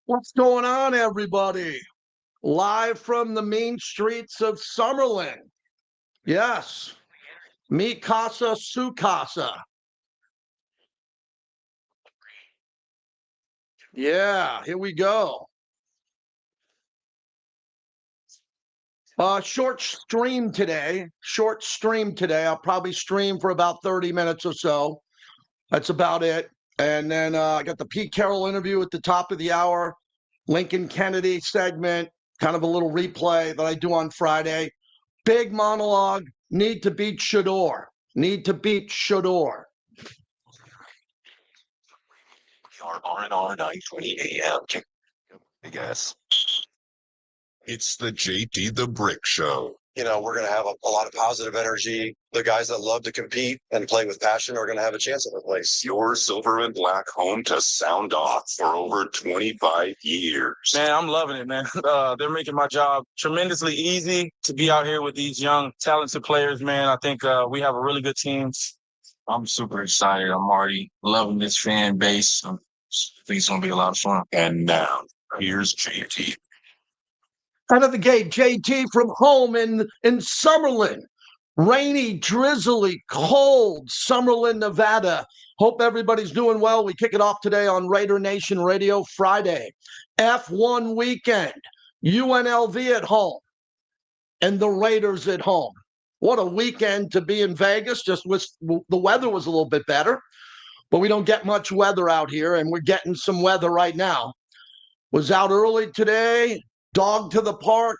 What's going on, everybody? Live from the mean streets of Summerlin. Yes, mi casa, su casa. Yeah, here we go. Short stream today. Short stream today. I'll probably stream for about 30 minutes or so. That's about it. And then I got the Pete Carroll interview at the top of the hour, Lincoln Kennedy segment, kind of a little replay that I do on Friday. Big monologue. Need to beat Shedeur. Need to beat Shedeur. R 9:20 a.m. I guess. It's the JT the Brick Show. We're going to have a lot of positive energy. The guys that love to compete and play with passion are going to have a chance at the place. Your silver and black home to sound off for over 25 years. Man, I'm loving it, man. They're making my job tremendously easy to be out here with these young, talented players, man. I think we have a really good team. I'm super excited. I'm already loving this fan base. I think it's going to be a lot of fun. And now, here's JT. Out of the gate, JT from home in Summerlin. Rainy, drizzly, cold, Summerlin, Nevada. Hope everybody's doing well. We kick it off today on Raider Nation Radio Friday. F1 weekend. UNLV at home. And the Raiders at home. What a weekend to be in Vegas. Just wish the weather was a little bit better. But we don't get much weather out here, and we're getting some weather right now. Was out early today. Dog to the park,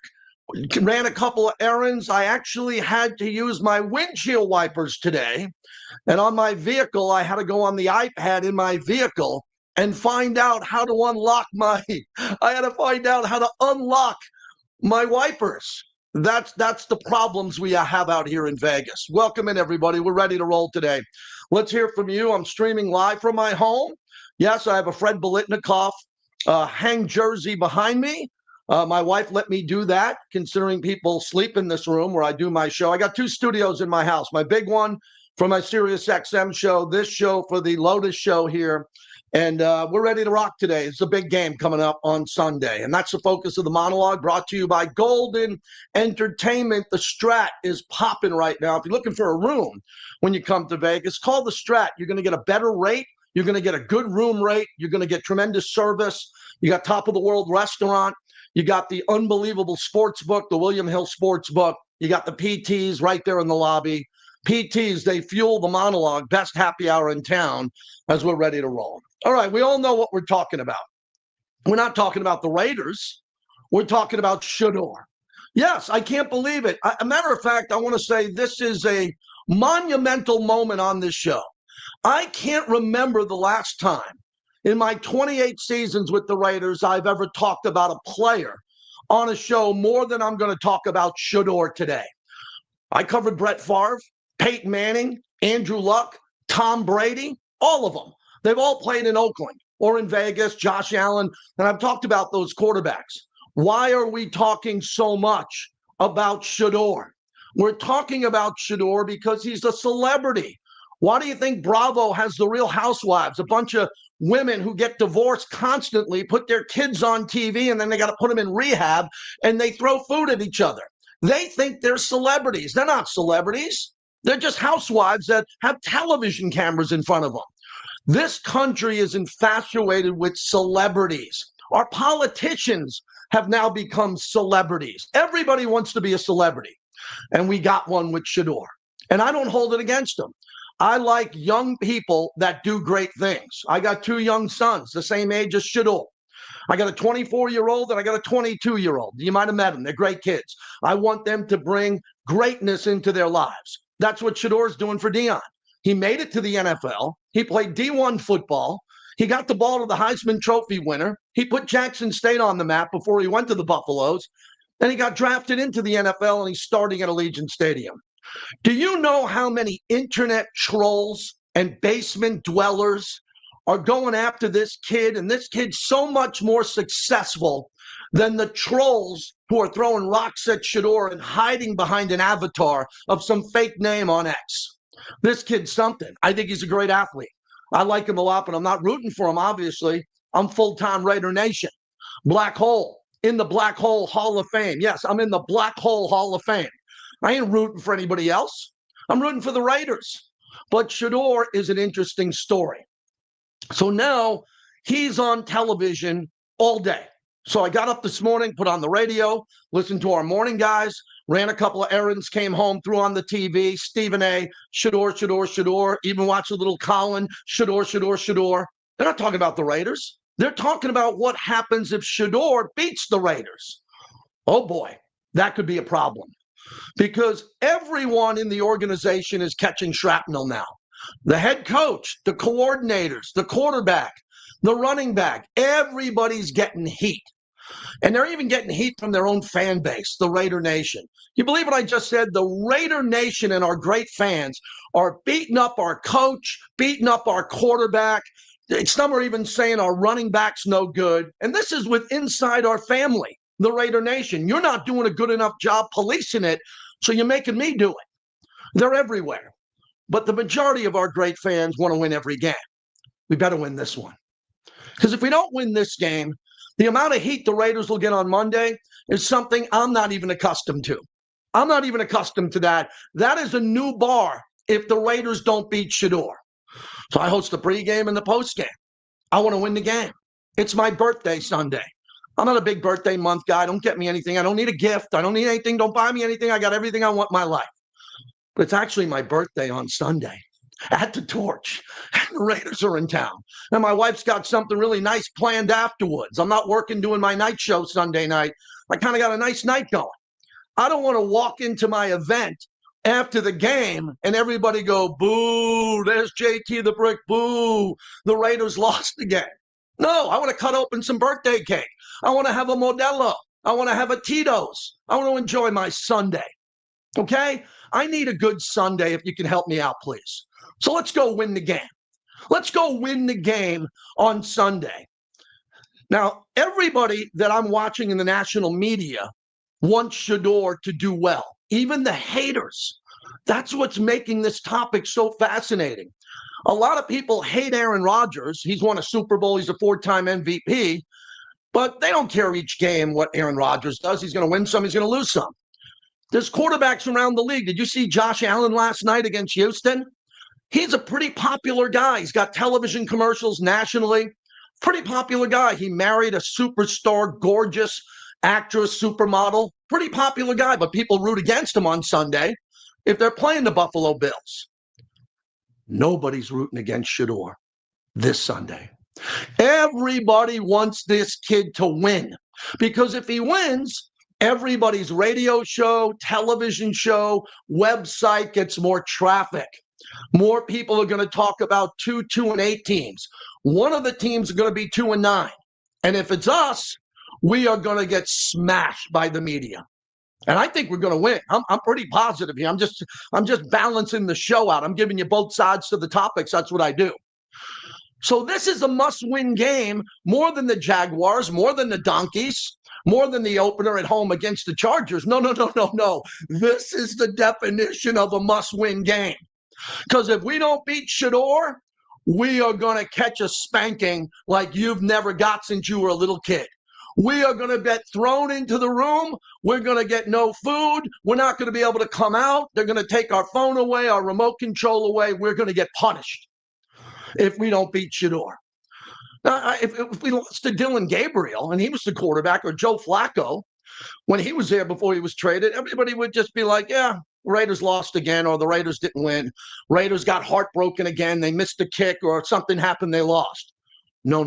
ran a couple of errands. I actually had to use my windshield wipers today. And on my vehicle, I had to go on the iPad in my vehicle and find out how to unlock I had to find out how to unlock my wipers. That's the problems we have out here in Vegas. Welcome in, everybody. We're ready to roll today. Let's hear from you. I'm streaming live from my home. Yes, I have a Fred Bolitnikoff hang jersey behind me. My wife let me do that, considering people sleep in this room where I do my show. I got two studios in my house. My big one for my Sirius XM show, this show for the Lotus show here. And we're ready to rock today. It's a big game coming up on Sunday. And that's the focus of the monologue, brought to you by Golden Entertainment. The Strat is popping right now. If you're looking for a room when you come to Vegas, call the Strat. You're going to get a better rate. You're going to get a good room rate. You're going to get tremendous service. You got top of the world restaurant. You got the unbelievable sports book, the William Hill sports book. You got the PTs right there in the lobby. PTs, they fuel the monologue. Best happy hour in town as we're ready to roll. All right, we all know what we're talking about. We're not talking about the Raiders. We're talking about Shedeur. Yes, I can't believe it. A matter of fact, I want to say this is a monumental moment on this show. I can't remember the last time in my 28 seasons with the Raiders I've ever talked about a player on a show more than I'm going to talk about Shedeur today. I covered Brett Favre, Peyton Manning, Andrew Luck, Tom Brady, all of them. They've all played in Oakland or in Vegas, Josh Allen, and I've talked about those quarterbacks. Why are we talking so much about Shedeur? We're talking about Shedeur because he's a celebrity. Why do you think Bravo has the Real Housewives, a bunch of women who get divorced constantly, put their kids on TV, and then they got to put them in rehab, and they throw food at each other? They think they're celebrities. They're not celebrities. They're just housewives that have television cameras in front of them. This country is infatuated with celebrities. Our politicians have now become celebrities. Everybody wants to be a celebrity. And we got one with Shedeur. And I don't hold it against them. I like young people that do great things. I got two young sons, the same age as Shedeur. I got a 24-year-old and I got a 22-year-old. You might have met them. They're great kids. I want them to bring greatness into their lives. That's what Shedeur's doing for Deion. He made it to the NFL. He played D1 football. He got the ball to the Heisman Trophy winner. He put Jackson State on the map before he went to the Buffaloes. Then he got drafted into the NFL, and he's starting at Allegiant Stadium. Do you know how many internet trolls and basement dwellers are going after this kid? And this kid's so much more successful than the trolls who are throwing rocks at Shedeur and hiding behind an avatar of some fake name on X. This kid's something. I think he's a great athlete. I like him a lot, but I'm not rooting for him, obviously. I'm full-time Raider Nation. Black hole, in the Black Hole Hall of Fame. Yes, I'm in the Black Hole Hall of Fame. I ain't rooting for anybody else. I'm rooting for the Raiders. But Shedeur is an interesting story. So now he's on television all day. So I got up this morning, put on the radio, listened to our morning guys, ran a couple of errands, came home, threw on the TV, Stephen A., Shedeur, even watched a little Colin, Shedeur. They're not talking about the Raiders. They're talking about what happens if Shedeur beats the Raiders. Oh boy, that could be a problem because everyone in the organization is catching shrapnel now. The head coach, the coordinators, the quarterback, the running back, everybody's getting heat. And they're even getting heat from their own fan base, the Raider Nation. You believe what I just said? The Raider Nation and our great fans are beating up our coach, beating up our quarterback. Some are even saying our running back's no good. And this is with inside our family, the Raider Nation. You're not doing a good enough job policing it, so you're making me do it. They're everywhere. But the majority of our great fans want to win every game. We better win this one. Because if we don't win this game, the amount of heat the Raiders will get on Monday is something I'm not even accustomed to. I'm not even accustomed to that. That is a new bar if the Raiders don't beat Shedeur. So I host the pregame and the postgame. I want to win the game. It's my birthday Sunday. I'm not a big birthday month guy. Don't get me anything. I don't need a gift. I don't need anything. Don't buy me anything. I got everything I want in my life. But it's actually my birthday on Sunday at the Torch. And the Raiders are in town. And my wife's got something really nice planned afterwards. I'm not working doing my night show Sunday night. I kind of got a nice night going. I don't want to walk into my event after the game and everybody go, boo, there's JT the Brick, boo, the Raiders lost again. No, I want to cut open some birthday cake. I want to have a Modelo. I want to have a Tito's. I want to enjoy my Sunday. Okay? I need a good Sunday if you can help me out, please. So let's go win the game. Let's go win the game on Sunday. Now, everybody that I'm watching in the national media wants Shedeur to do well. Even the haters. That's what's making this topic so fascinating. A lot of people hate Aaron Rodgers. He's won a Super Bowl. He's a 4-time MVP. But they don't care each game what Aaron Rodgers does. He's going to win some. He's going to lose some. There's quarterbacks around the league. Did you see Josh Allen last night against Houston? He's a pretty popular guy. He's got television commercials nationally. Pretty popular guy. He married a superstar, gorgeous actress, supermodel. Pretty popular guy, but people root against him on Sunday if they're playing the Buffalo Bills. Nobody's rooting against Shedeur this Sunday. Everybody wants this kid to win because if he wins, everybody's radio show, television show, website gets more traffic. More people are going to talk about 2-8 teams. One of the teams are going to be 2-9. And if it's us, we are going to get smashed by the media. And I think we're going to win. I'm pretty positive here. I'm just balancing the show out. I'm giving you both sides to the topics. That's what I do. So this is a must-win game more than the Jaguars, more than the Donkeys, more than the opener at home against the Chargers. No. This is the definition of a must-win game. Because if we don't beat Shedeur, we are going to catch a spanking like you've never got since you were a little kid. We are going to get thrown into the room. We're going to get no food. We're not going to be able to come out. They're going to take our phone away, our remote control away. We're going to get punished if we don't beat Shedeur. If we lost to Dylan Gabriel and he was the quarterback, or Joe Flacco, when he was there before he was traded, everybody would just be like, yeah, Raiders lost again, or the Raiders didn't win. Raiders got heartbroken again. They missed a kick or something happened. They lost. No.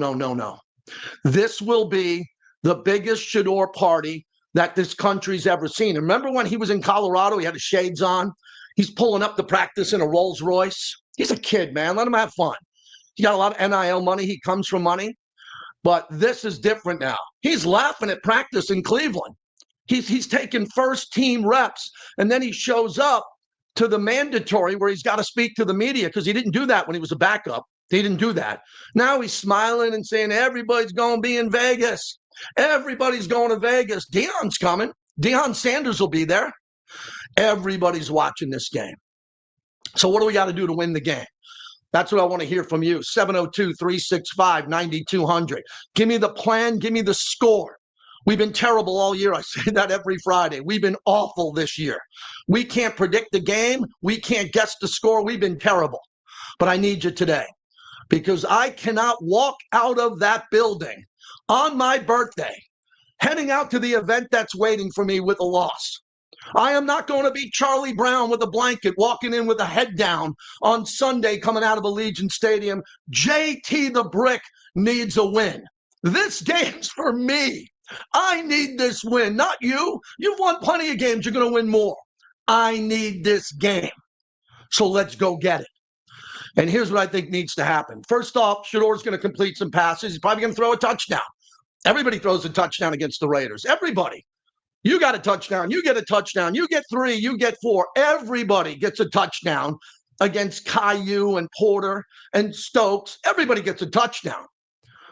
This will be the biggest Shedeur party that this country's ever seen. Remember when he was in Colorado, he had his shades on. He's pulling up to practice in a Rolls Royce. He's a kid, man. Let him have fun. He got a lot of NIL money. He comes from money. But this is different now. He's laughing at practice in Cleveland. He's taking first team reps, and then he shows up to the mandatory where he's got to speak to the media because he didn't do that when he was a backup. He didn't do that. Now he's smiling and saying, everybody's going to be in Vegas. Everybody's going to Vegas. Deion's coming. Shedeur Sanders will be there. Everybody's watching this game. So what do we got to do to win the game? That's what I want to hear from you. 702-365-9200. Give me the plan. Give me the score. We've been terrible all year. I say that every Friday. We've been awful this year. We can't predict the game. We can't guess the score. We've been terrible. But I need you today because I cannot walk out of that building on my birthday, heading out to the event that's waiting for me with a loss. I am not going to be Charlie Brown with a blanket walking in with a head down on Sunday coming out of Allegiant Stadium. JT the Brick needs a win. This game's for me. I need this win, not you. You've won plenty of games. You're going to win more. I need this game. So let's go get it. And here's what I think needs to happen. First off, Shedeur's going to complete some passes. He's probably going to throw a touchdown. Everybody throws a touchdown against the Raiders. Everybody. You got a touchdown. You get a touchdown. You get 3. You get 4. Everybody gets a touchdown against Caillou and Porter and Stokes. Everybody gets a touchdown.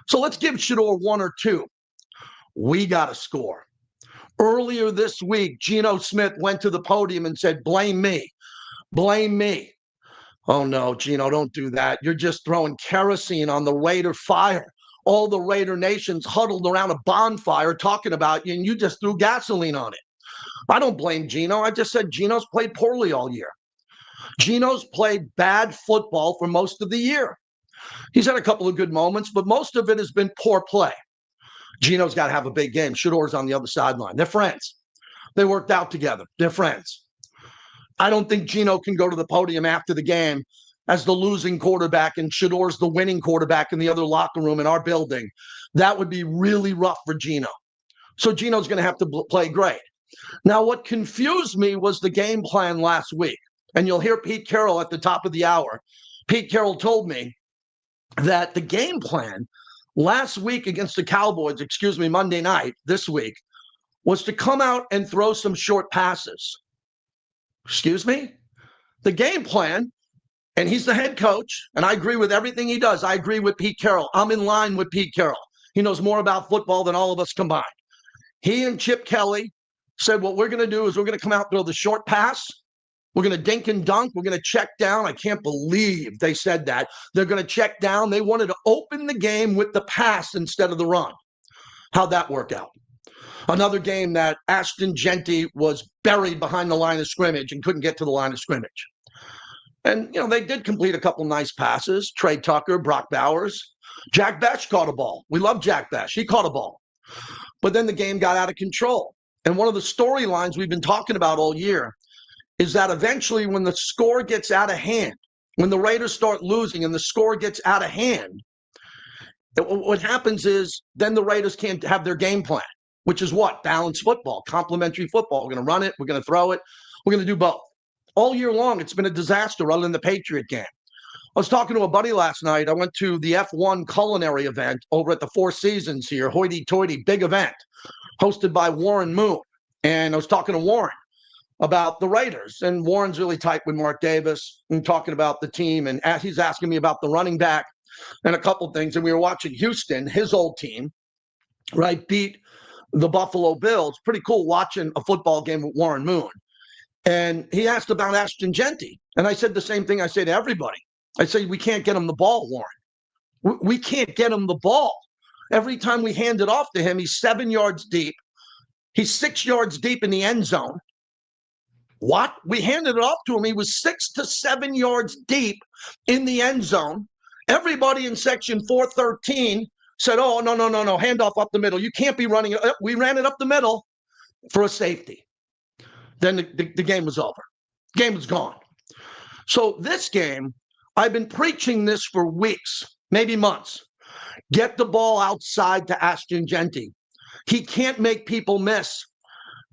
So let's give Shedeur 1 or 2. We got to score. Earlier this week, Geno Smith went to the podium and said, blame me. Blame me. Oh, no, Geno, don't do that. You're just throwing kerosene on the Raider fire. All the Raider nations huddled around a bonfire talking about you, and you just threw gasoline on it. I don't blame Geno. I just said Geno's played poorly all year. Geno's played bad football for most of the year. He's had a couple of good moments, but most of it has been poor play. Geno's got to have a big game. Shedeur's on the other sideline. They're friends. They worked out together. They're friends. I don't think Geno can go to the podium after the game as the losing quarterback and Shedeur's the winning quarterback in the other locker room in our building. That would be really rough for Geno. So Geno's going to have to play great. Now, what confused me was the game plan last week. And you'll hear Pete Carroll at the top of the hour. Pete Carroll told me that the game plan last week against the Cowboys, Monday night, this week, was to come out and throw some short passes. The game plan, and he's the head coach, and I agree with everything he does. I agree with Pete Carroll. I'm in line with Pete Carroll. He knows more about football than all of us combined. He and Chip Kelly said what we're going to do is we're going to come out and throw the short pass. We're going to dink and dunk. We're going to check down. I can't believe they said that. They're going to check down. They wanted to open the game with the pass instead of the run. How'd that work out? Another game that Ashton Genty was buried behind the line of scrimmage and couldn't get to the line of scrimmage. And, they did complete a couple nice passes. Trey Tucker, Brock Bowers. Jack Besh caught a ball. We love Jack Besh. He caught a ball. But then the game got out of control. And one of the storylines we've been talking about all year is that eventually when the score gets out of hand, when the Raiders start losing and the score gets out of hand, what happens is then the Raiders can't have their game plan, which is what? Balanced football, complementary football. We're going to run it. We're going to throw it. We're going to do both. All year long, it's been a disaster other than the Patriot game. I was talking to a buddy last night. I went to the F1 culinary event over at the Four Seasons here, hoity-toity, big event, hosted by Warren Moon. And I was talking to Warren about the Raiders. And Warren's really tight with Mark Davis and talking about the team. And he's asking me about the running back and a couple things. And we were watching Houston, his old team, right, beat the Buffalo Bills. Pretty cool watching a football game with Warren Moon. And he asked about Ashton Genty. And I said the same thing I say to everybody. I say, we can't get him the ball, Warren. We can't get him the ball. Every time we hand it off to him, he's 7 yards deep. He's 6 yards deep in the end zone. What? We handed it off to him. He was 6 to 7 yards deep in the end zone. Everybody in section 413 said, oh, no, hand off up the middle. You can't be running it. We ran it up the middle for a safety. Then the game was over. Game was gone. So this game, I've been preaching this for weeks, maybe months. Get the ball outside to Ashton Genty. He can't make people miss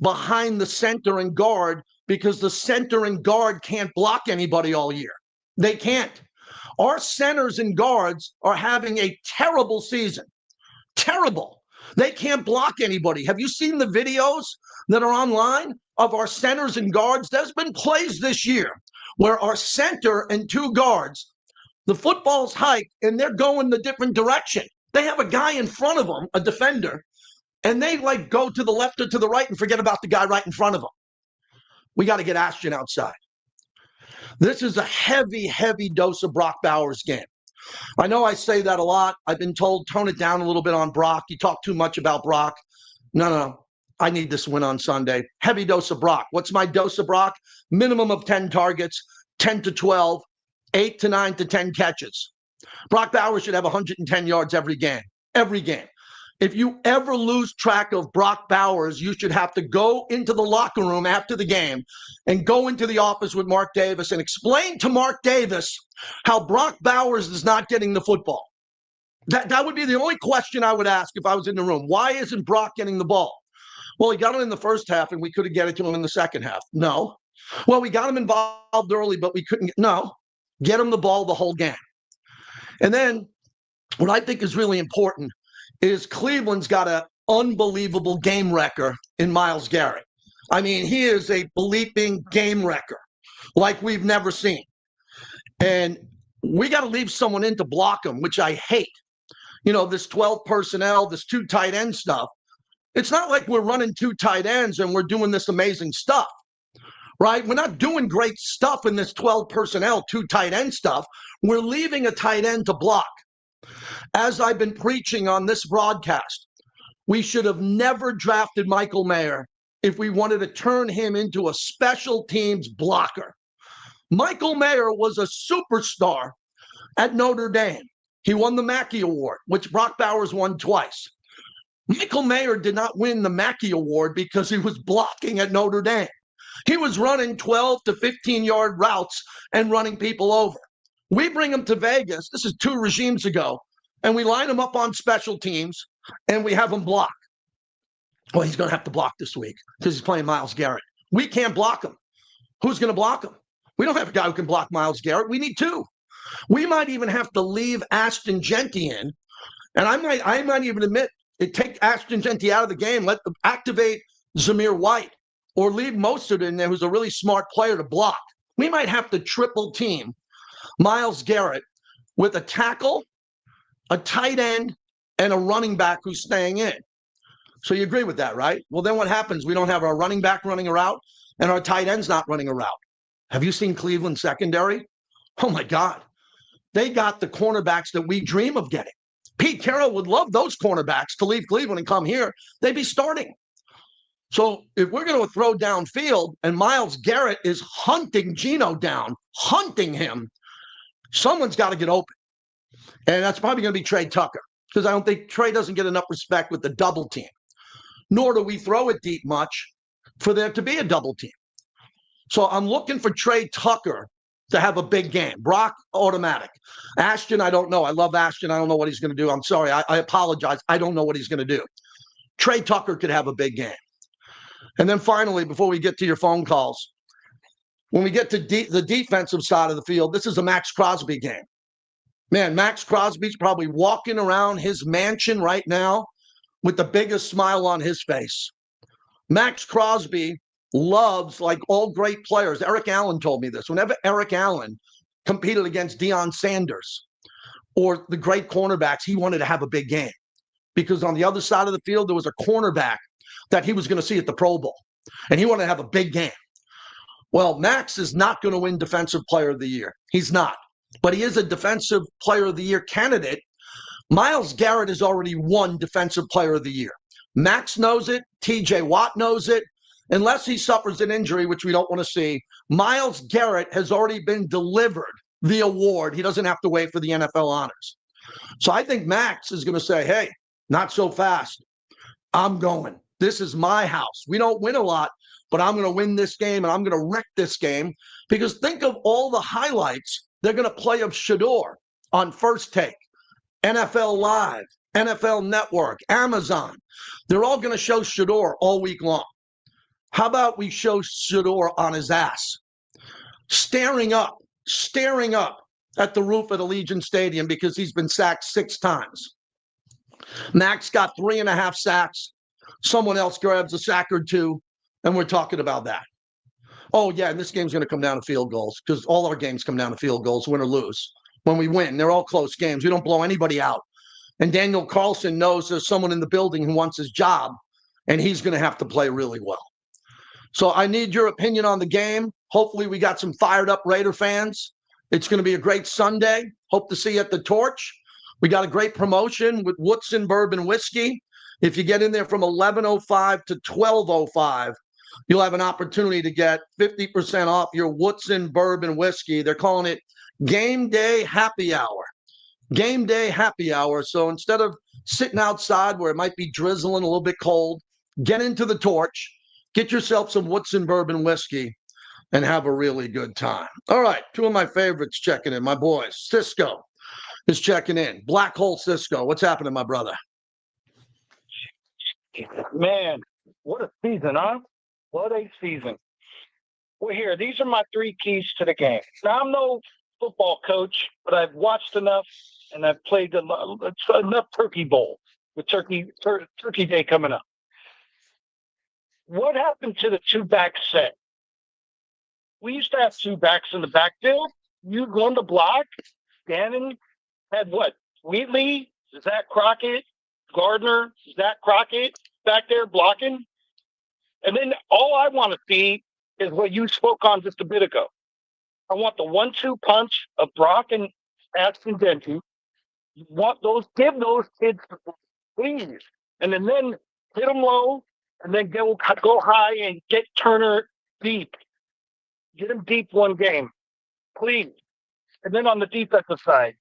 behind the center and guard because the center and guard can't block anybody all year. They can't. Our centers and guards are having a terrible season. Terrible. They can't block anybody. Have you seen the videos that are online of our centers and guards? There's been plays this year where our center and 2 guards, the football's hiked and they're going the different direction. They have a guy in front of them, a defender, and they go to the left or to the right and forget about the guy right in front of them. We got to get Ashton outside. This is a heavy, heavy dose of Brock Bowers game. I know I say that a lot. I've been told tone it down a little bit on Brock. You talk too much about Brock. No. I need this win on Sunday. Heavy dose of Brock. What's my dose of Brock? Minimum of 10 targets, 10 to 12, 8 to 9 to 10 catches. Brock Bowers should have 110 yards every game. Every game. If you ever lose track of Brock Bowers, you should have to go into the locker room after the game and go into the office with Mark Davis and explain to Mark Davis how Brock Bowers is not getting the football. That would be the only question I would ask if I was in the room. Why isn't Brock getting the ball? Well, he got him in the first half, and we couldn't get it to him in the second half. No. Well, we got him involved early, but we couldn't. No. Get him the ball the whole game. And then what I think is really important is Cleveland's got an unbelievable game wrecker in Myles Garrett. I mean, he is a bleeping game wrecker like we've never seen. And we got to leave someone in to block him, which I hate. This 12 personnel, this 2 tight end stuff. It's not like we're running 2 tight ends and we're doing this amazing stuff, right? We're not doing great stuff in this 12 personnel, 2 tight end stuff. We're leaving a tight end to block. As I've been preaching on this broadcast, we should have never drafted Michael Mayer if we wanted to turn him into a special teams blocker. Michael Mayer was a superstar at Notre Dame. He won the Mackey Award, which Brock Bowers won twice. Michael Mayer did not win the Mackey Award because he was blocking at Notre Dame. He was running 12 to 15-yard routes and running people over. We bring him to Vegas. This is 2 regimes ago. And we line him up on special teams, and we have him block. Well, he's going to have to block this week because he's playing Myles Garrett. We can't block him. Who's going to block him? We don't have a guy who can block Myles Garrett. We need 2. We might even have to leave Ashton Genty in. And I might even admit, take Ashton Genty out of the game, activate Zamir White, or leave Mostert in there, who's a really smart player to block. We might have to triple team Myles Garrett with a tackle, a tight end, and a running back who's staying in. So you agree with that, right? Well, then what happens? We don't have our running back running a route, and our tight end's not running a route. Have you seen Cleveland secondary? Oh, my God. They got the cornerbacks that we dream of getting. Pete Carroll would love those cornerbacks to leave Cleveland and come here. They'd be starting. So if we're going to throw downfield and Myles Garrett is hunting Geno down, hunting him, someone's got to get open. And that's probably going to be Trey Tucker, because I don't think Trey doesn't get enough respect with the double team. Nor do we throw it deep much for there to be a double team. So I'm looking for Trey Tucker to have a big game. Brock, automatic. Ashton, I don't know. I love Ashton. I don't know what he's going to do. I'm sorry. I apologize. I don't know what he's going to do. Trey Tucker could have a big game. And then finally, before we get to your phone calls, when we get to the defensive side of the field, this is a Max Crosby game. Man, Max Crosby's probably walking around his mansion right now with the biggest smile on his face. Max Crosby loves, like all great players. Eric Allen told me this. Whenever Eric Allen competed against Shedeur Sanders or the great cornerbacks, he wanted to have a big game, because on the other side of the field, there was a cornerback that he was going to see at the Pro Bowl, and he wanted to have a big game. Well, Max is not going to win Defensive Player of the Year. He's not. But he is a Defensive Player of the Year candidate. Myles Garrett has already won Defensive Player of the Year. Max knows it. TJ Watt knows it. Unless he suffers an injury, which we don't want to see, Myles Garrett has already been delivered the award. He doesn't have to wait for the NFL honors. So I think Max is going to say, hey, not so fast. I'm going. This is my house. We don't win a lot, but I'm going to win this game, and I'm going to wreck this game. Because think of all the highlights they're going to play of Shedeur on First Take, NFL Live, NFL Network, Amazon. They're all going to show Shedeur all week long. How about we show Shedeur on his ass, staring up at the roof at Allegiant Stadium because he's been sacked 6 times. Max got 3.5 sacks. Someone else grabs a sack or 2, and we're talking about that. Oh, yeah, and this game's going to come down to field goals, because all our games come down to field goals, win or lose. When we win, they're all close games. We don't blow anybody out. And Daniel Carlson knows there's someone in the building who wants his job, and he's going to have to play really well. So I need your opinion on the game. Hopefully we got some fired up Raider fans. It's going to be a great Sunday. Hope to see you at the Torch. We got a great promotion with Woodson Bourbon Whiskey. If you get in there from 11:05 to 12:05, you'll have an opportunity to get 50% off your Woodson bourbon whiskey. They're calling it Game Day Happy Hour. Game Day Happy Hour. So instead of sitting outside where it might be drizzling a little bit cold, get into the torch, get yourself some Woodson bourbon whiskey, and have a really good time. All right, two of my favorites checking in, my boys. Cisco is checking in. Black Hole Cisco, what's happening, my brother? Man, what a season, huh? What a season. Well, here, these are my three keys to the game. Now, I'm no football coach, but I've watched enough and I've played enough Turkey Bowl with Turkey Day coming up. What happened to the two-back set? We used to have two backs in the backfield. You go on the block. Gannon had what? Wheatley, Zach Crockett, Gardner, Zach Crockett back there blocking. And then all I want to see is what you spoke on just a bit ago. I want the 1-2 punch of Brock and Ashton Denty. Give those kids the ball, please. And then hit them low and then go high and get Turner deep. Get him deep one game, please. And then on the defensive side,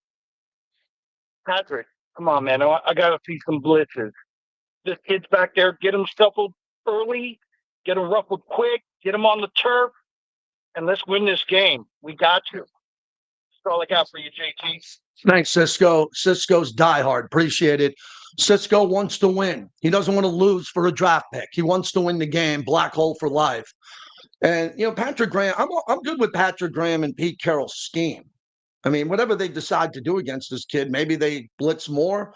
Patrick, come on, man. I got to see some blitzes. This kid's back there, get him shuffled early, get him ruffled quick, get him on the turf, and let's win this game. We got you. That's all I got for you, JT. Thanks, Cisco. Cisco's diehard. Appreciate it. Cisco wants to win. He doesn't want to lose for a draft pick. He wants to win the game. Black hole for life. And, Patrick Graham, I'm good with Patrick Graham and Pete Carroll's scheme. I mean, whatever they decide to do against this kid, maybe they blitz more,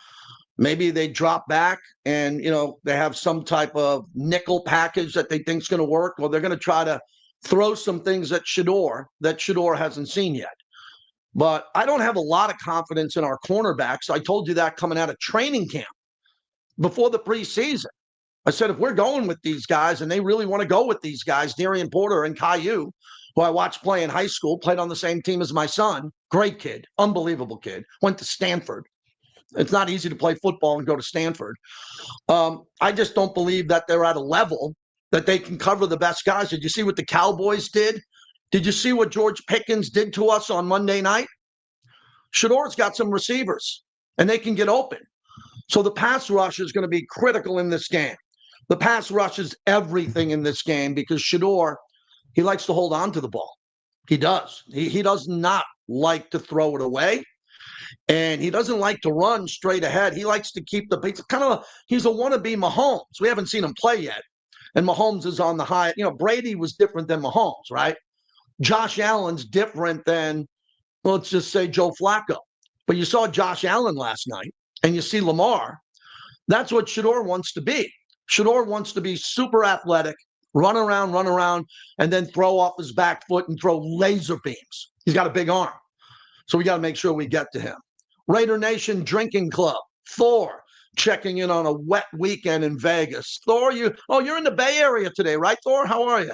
maybe they drop back and, they have some type of nickel package that they think is going to work, or they're going to try to throw some things at Shedeur hasn't seen yet. But I don't have a lot of confidence in our cornerbacks. I told you that coming out of training camp before the preseason. I said, if we're going with these guys and they really want to go with these guys, Darian Porter and Caillou, who I watched play in high school, played on the same team as my son, great kid, unbelievable kid, went to Stanford. It's not easy to play football and go to Stanford. I just don't believe that they're at a level that they can cover the best guys. Did you see what the Cowboys did? Did you see what George Pickens did to us on Monday night? Shedeur's got some receivers, and they can get open. So the pass rush is going to be critical in this game. The pass rush is everything in this game because Shedeur, he likes to hold on to the ball. He does. He does not like to throw it away. And he doesn't like to run straight ahead. He likes to keep he's a wannabe Mahomes. We haven't seen him play yet. And Mahomes is on the high. Brady was different than Mahomes, right? Josh Allen's different than, let's just say, Joe Flacco. But you saw Josh Allen last night, and you see Lamar. That's what Shedeur wants to be. Shedeur wants to be super athletic, run around, and then throw off his back foot and throw laser beams. He's got a big arm. So we got to make sure we get to him. Raider Nation Drinking Club, Thor, checking in on a wet weekend in Vegas. Thor, you're in the Bay Area today, right, Thor? How are you?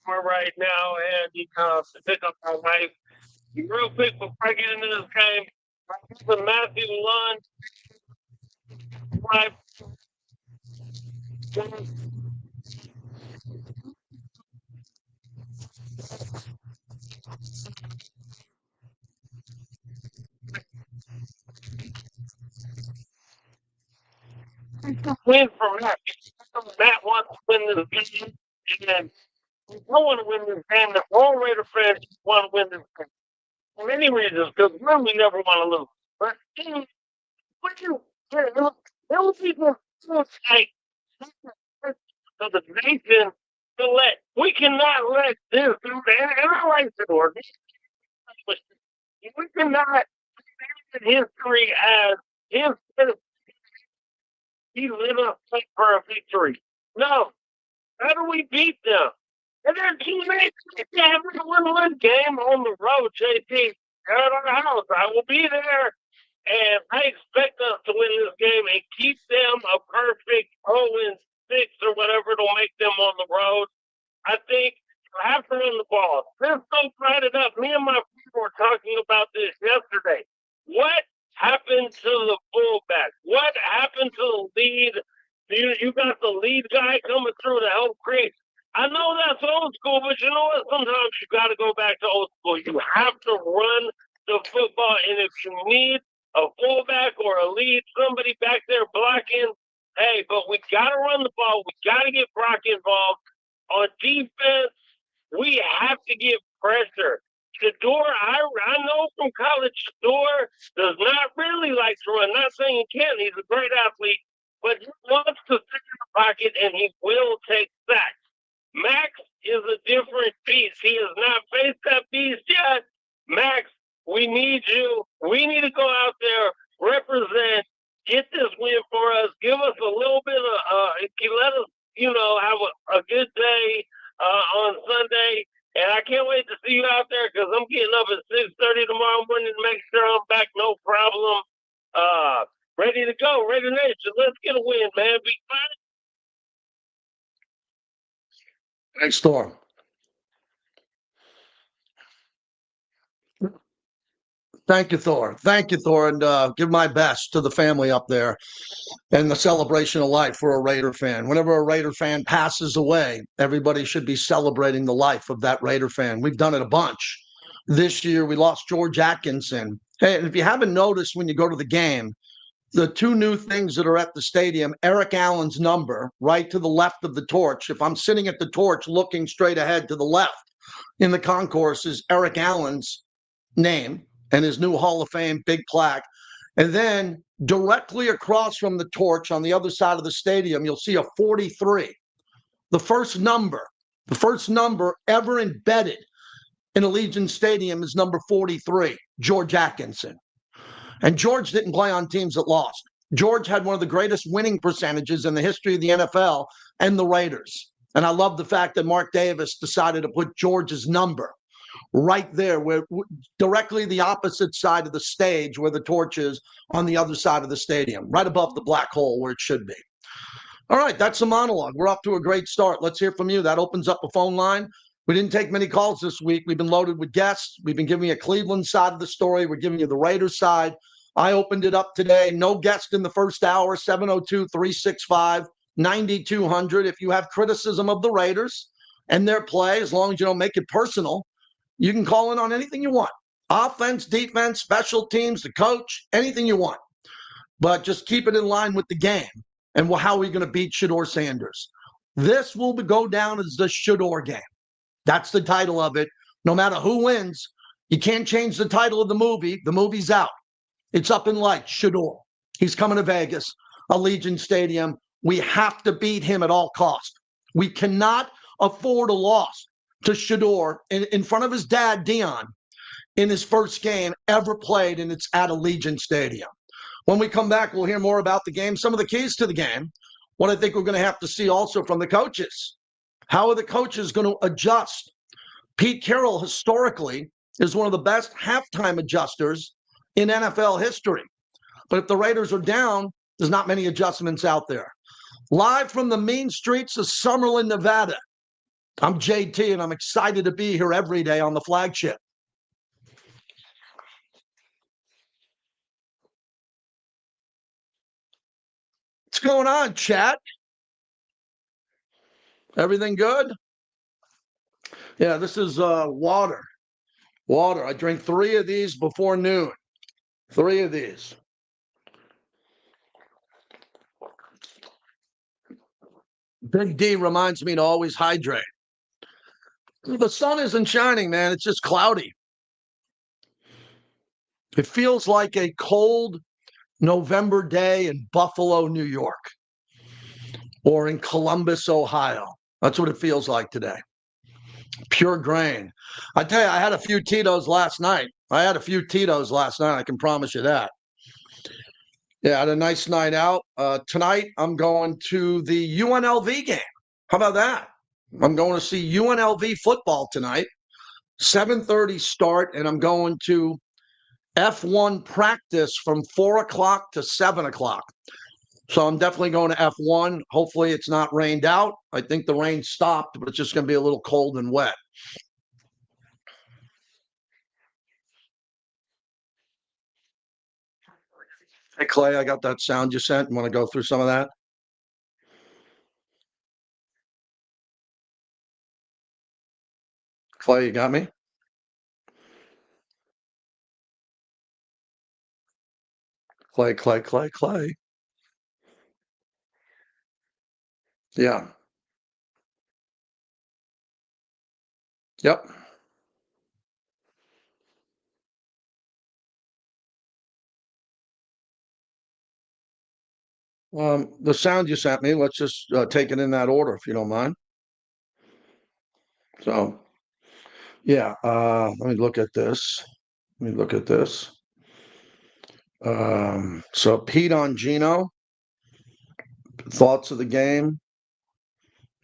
We're right now, and to pick up my wife. Real quick before I get into this game, the Matthew Lund. My win for Matt. Matt wants to win this game, and we don't want to win this game. The all Raider fans want to win this game. For many reasons, because we never want to lose. But what you there was people like of the nation to we cannot let this do that. And I like the Lord. We cannot history as his he lit up for a victory. No. How do we beat them? And their teammates, yeah, we're going to win game on the road, JT. Out of the house. I will be there. And I expect us to win this game and keep them a perfect 0-6 or whatever to make them on the road. I think you have to run the ball. Let's go fight it up. Me and my people were talking about this yesterday. What the guy coming through to help create. I know that's old school, but you know what? Sometimes you got to go back to old school. You have to run the football, and if you need a fullback or a lead, somebody back there blocking, hey, but we got to run the ball. We got to get Brock involved. On defense, we have to get pressure. Shedeur, I know from college, Shedeur does not really like to run. Not saying he can't. He's a great athlete, but he wants to sit in the pocket, and he will take sacks. Max is a different beast. He has not faced that beast yet. Max, we need you. We need to go out there, represent, get this win for us. Give us a little bit of, let us, have a good day on Sunday. And I can't wait to see you out there because I'm getting up at 6:30 tomorrow morning to make sure I'm back, no problem. Ready to go, ready to nation. Let's get a win, man. Be fine. Thanks, Thor. Thank you, Thor. Thank you, Thor. And give my best to the family up there and the celebration of life for a Raider fan. Whenever a Raider fan passes away, everybody should be celebrating the life of that Raider fan. We've done it a bunch. This year, we lost George Atkinson. Hey, and if you haven't noticed when you go to the game, the two new things that are at the stadium, Eric Allen's number right to the left of the torch. If I'm sitting at the torch looking straight ahead to the left in the concourse is Eric Allen's name and his new Hall of Fame big plaque. And then directly across from the torch on the other side of the stadium, you'll see a 43. The first number ever embedded in Allegiant Stadium is number 43, George Atkinson. And George didn't play on teams that lost. George had one of the greatest winning percentages in the history of the NFL and the Raiders. And I love the fact that Mark Davis decided to put George's number right there, where directly the opposite side of the stage where the torch is on the other side of the stadium, right above the black hole where it should be. All right, that's the monologue. We're off to a great start. Let's hear from you. That opens up a phone line. We didn't take many calls this week. We've been loaded with guests. We've been giving you a Cleveland side of the story. We're giving you the Raiders side. I opened it up today. No guest in the first hour, 702-365-9200. If you have criticism of the Raiders and their play, as long as you don't make it personal, you can call in on anything you want. Offense, defense, special teams, the coach, anything you want. But just keep it in line with the game and how are we going to beat Shedeur Sanders. This will go down as the Shedeur game. That's the title of it. No matter who wins, you can't change the title of the movie. The movie's out. It's up in lights, Shedeur. He's coming to Vegas, Allegiant Stadium. We have to beat him at all costs. We cannot afford a loss to Shedeur in front of his dad, Dion, in his first game ever played, and it's at Allegiant Stadium. When we come back, we'll hear more about the game, some of the keys to the game, what I think we're going to have to see also from the coaches. How are the coaches going to adjust? Pete Carroll, historically, is one of the best halftime adjusters in NFL history. But if the Raiders are down, there's not many adjustments out there. Live from the mean streets of Summerlin, Nevada, I'm JT, and I'm excited to be here every day on the flagship. What's going on, chat? Everything good? Yeah, this is water. Water. I drink 3 of these before noon. 3 of these. Big D reminds me to always hydrate. The sun isn't shining, man. It's just cloudy. It feels like a cold November day in Buffalo, New York, or in Columbus, Ohio. That's what it feels like today. Pure grain. I tell you, I had a few Tito's last night. I can promise you that. Yeah, I had a nice night out. Tonight, I'm going to the UNLV game. How about that? I'm going to see UNLV football tonight. 7:30 start, and I'm going to F1 practice from 4 o'clock to 7 o'clock. So I'm definitely going to F1. Hopefully it's not rained out. I think the rain stopped, but it's just going to be a little cold and wet. Hey, Clay, I got that sound you sent. You want to go through some of that? Clay, you got me? Clay. Yeah. Yep. The sound you sent me, let's just take it in that order, if you don't mind. So, yeah, let me look at this. So Pete on Gino, thoughts of the game,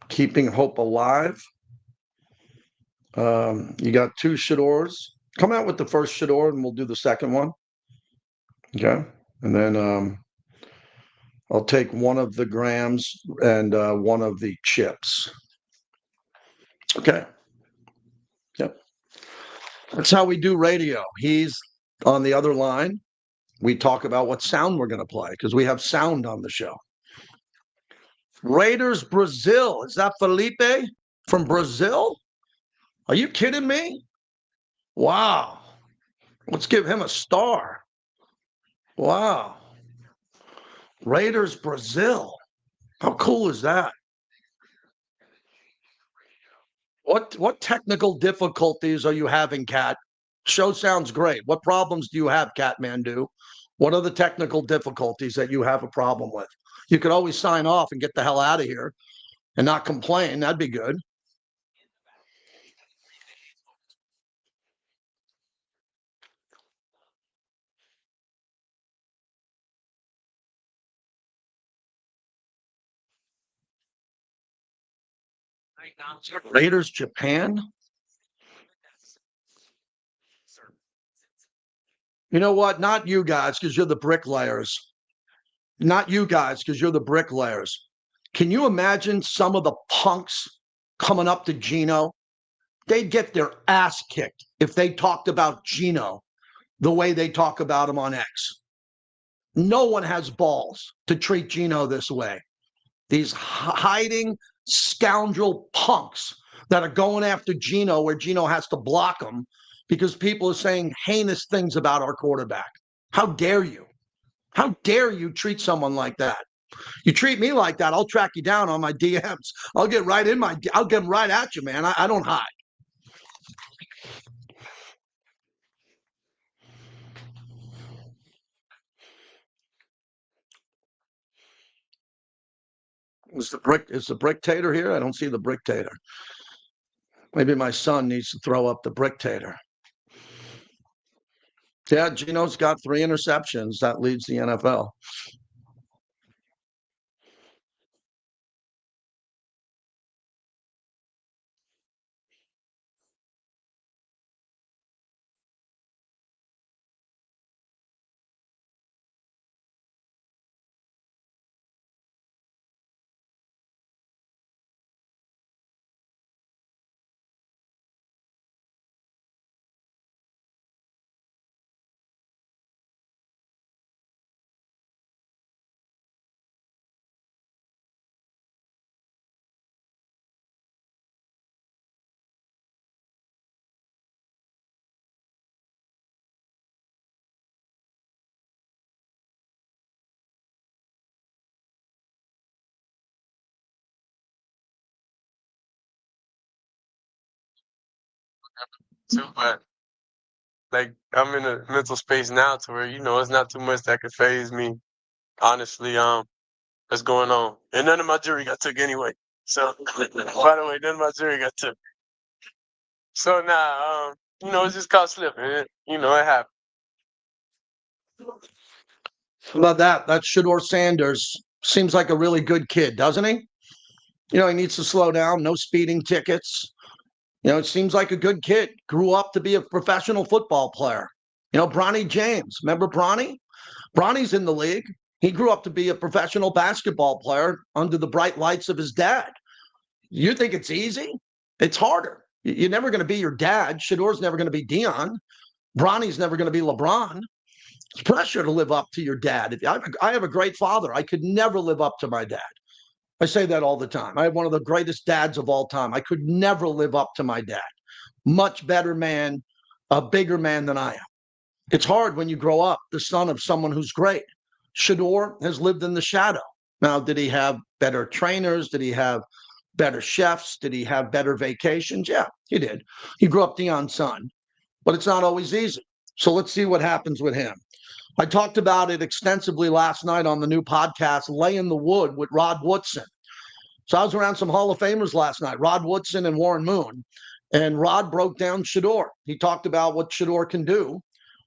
keeping hope alive. You got two Shedeurs. Come out with the first Shedeur and we'll do the second one. Okay. And then I'll take one of the grams and one of the chips. Okay. Yep. That's how we do radio. He's on the other line. We talk about what sound we're going to play because we have sound on the show. Raiders Brazil. Is that Felipe from Brazil? Are you kidding me? Wow. Let's give him a star. Wow. Raiders Brazil. How cool is that? What technical difficulties are you having, Cat? Show sounds great. What problems do you have, Catmandu? What are the technical difficulties that you have a problem with? You could always sign off and get the hell out of here and not complain. That'd be good. Raiders Japan. You know what? Not you guys, because you're the bricklayers. Not you guys, because you're the bricklayers. Can you imagine some of the punks coming up to Gino? They'd get their ass kicked if they talked about Gino the way they talk about him on X. No one has balls to treat Gino this way. These hiding scoundrel punks that are going after Gino where Gino has to block them because people are saying heinous things about our quarterback. How dare you? How dare you treat someone like that? You treat me like that, I'll track you down on my DMs. I'll get them right at you, man. I don't hide. Is the bricktator here? I don't see the bricktator. Maybe my son needs to throw up the bricktator. Yeah, Gino's got 3 interceptions. That leads the NFL. Too, but like I'm in a mental space now to where it's not too much that could phase me. Honestly, what's going on? And none of my jewelry got took anyway. So by the way, none of my jewelry got took. So now, it's just caught slipping. It happened. How about that? That Shedeur Sanders seems like a really good kid, doesn't he? He needs to slow down. No speeding tickets. It seems like a good kid. Grew up to be a professional football player. Bronny James. Remember Bronny? Bronny's in the league. He grew up to be a professional basketball player under the bright lights of his dad. You think it's easy? It's harder. You're never going to be your dad. Shedeur's never going to be Dion. Bronny's never going to be LeBron. It's pressure to live up to your dad. I have a great father. I could never live up to my dad. I say that all the time. I have one of the greatest dads of all time. I could never live up to my dad. much better man, a bigger man than I am. It's hard when you grow up the son of someone who's great. Shedeur has lived in the shadow. Now, did he have better trainers? Did he have better chefs? Did he have better vacations? Yeah, he did. He grew up Dion's son, but it's not always easy. So let's see what happens with him. I talked about it extensively last night on the new podcast, Lay in the Wood with Rod Woodson. So I was around some Hall of Famers last night, Rod Woodson and Warren Moon, and Rod broke down Shedeur. He talked about what Shedeur can do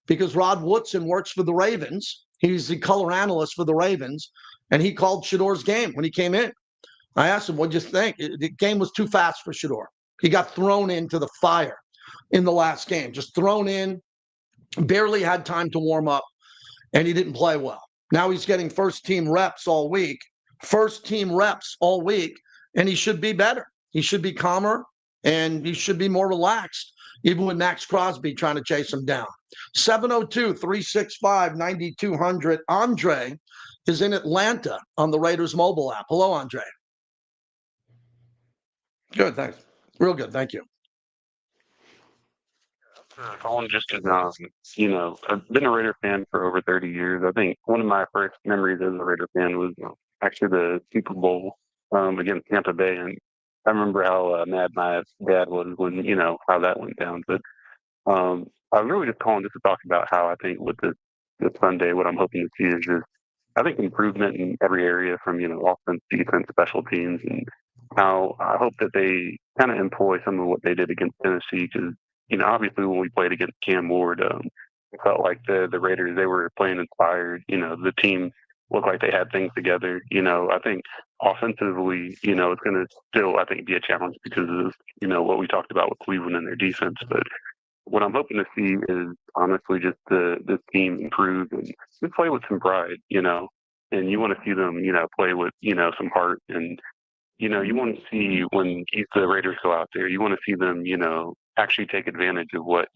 because Rod Woodson works for the Ravens. He's the color analyst for the Ravens, and he called Shedeur's game when he came in. I asked him, what'd you think? The game was too fast for Shedeur. He got thrown into the fire in the last game, just thrown in, barely had time to warm up, and he didn't play well. Now he's getting first-team reps all week, and he should be better. He should be calmer, and he should be more relaxed, even with Max Crosby trying to chase him down. 702-365-9200. Andre is in Atlanta on the Raiders mobile app. Hello, Andre. Good, thanks. Real good, thank you. Calling just because, I've been a Raider fan for over 30 years. I think one of my first memories as a Raider fan was actually the Super Bowl against Tampa Bay. And I remember how mad my dad was when, how that went down. But I was really just calling just to talk about how I think with this Sunday, what I'm hoping to see is just, I think, improvement in every area from, offense, defense, special teams, and how I hope that they kind of employ some of what they did against Tennessee because, obviously when we played against Cam Ward, it felt like the Raiders, they were playing inspired. The team looked like they had things together. I think offensively, it's going to still, I think, be a challenge because of, what we talked about with Cleveland and their defense. But what I'm hoping to see is honestly just this team improve and just play with some pride, and you want to see them, play with, some heart. And, you want to see when the Raiders go out there, you want to see them, actually take advantage of what,